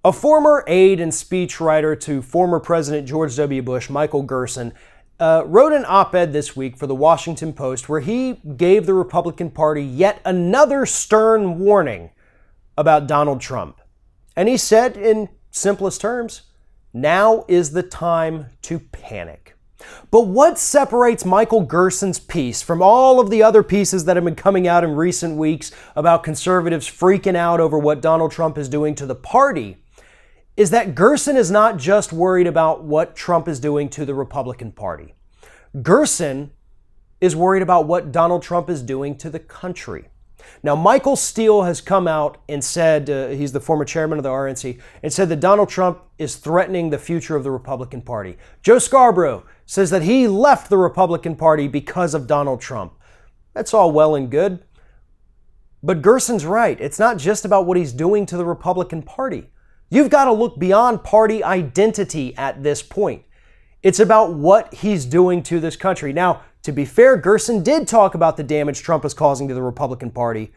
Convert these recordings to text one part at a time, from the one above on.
A former aide and speechwriter to former President George W. Bush, Michael Gerson, wrote an op-ed this week for the Washington Post where he gave the Republican Party yet another stern warning about Donald Trump. And he said, in simplest terms, now is the time to panic. But what separates Michael Gerson's piece from all of the other pieces that have been coming out in recent weeks about conservatives freaking out over what Donald Trump is doing to the party is that Gerson is not just worried about what Trump is doing to the Republican Party. Gerson is worried about what Donald Trump is doing to the country. Now, Michael Steele has come out and said, he's the former chairman of the RNC, and said that Donald Trump is threatening the future of the Republican Party. Joe Scarborough says that he left the Republican Party because of Donald Trump. That's all well and good. But Gerson's right. It's not just about what he's doing to the Republican Party. You've got to look beyond party identity at this point. It's about what he's doing to this country. Now, to be fair, Gerson did talk about the damage Trump is causing to the Republican Party,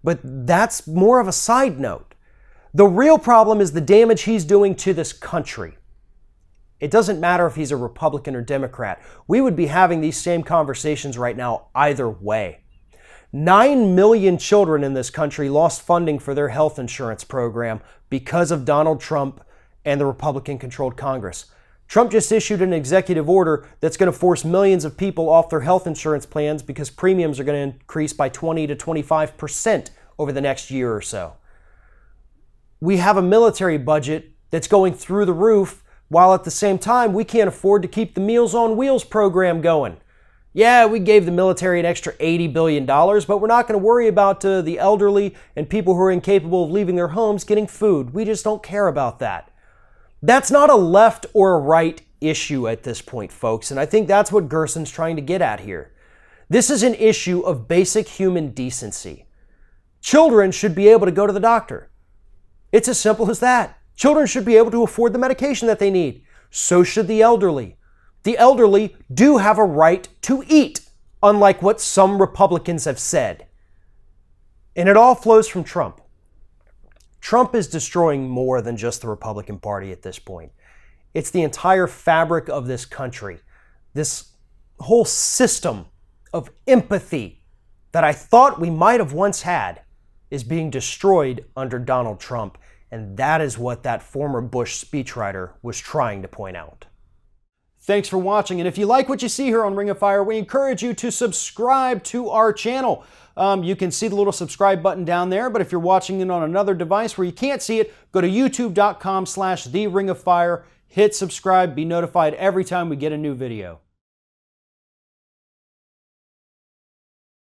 but that's more of a side note. The real problem is the damage he's doing to this country. It doesn't matter if he's a Republican or Democrat. We would be having these same conversations right now either way. 9 million children in this country lost funding for their health insurance program because of Donald Trump and the Republican-controlled Congress. Trump just issued an executive order that's going to force millions of people off their health insurance plans because premiums are going to increase by 20 to 25% over the next year or so. We have a military budget that's going through the roof, while at the same time we can't afford to keep the Meals on Wheels program going. Yeah, we gave the military an extra $80 billion, but we're not going to worry about the elderly and people who are incapable of leaving their homes getting food. We just don't care about that. That's not a left or a right issue at this point, folks, and I think that's what Gerson's trying to get at here. This is an issue of basic human decency. Children should be able to go to the doctor. It's as simple as that. Children should be able to afford the medication that they need. So should the elderly. The elderly do have a right to eat, unlike what some Republicans have said. And it all flows from Trump. Trump is destroying more than just the Republican Party at this point. It's the entire fabric of this country. This whole system of empathy that I thought we might have once had is being destroyed under Donald Trump. And that is what that former Bush speechwriter was trying to point out. Thanks for watching, and if you like what you see here on Ring of Fire, we encourage you to subscribe to our channel. You can see the little subscribe button down there, but if you're watching it on another device where you can't see it, go to youtube.com/TheRingOfFire, hit subscribe, be notified every time we get a new video.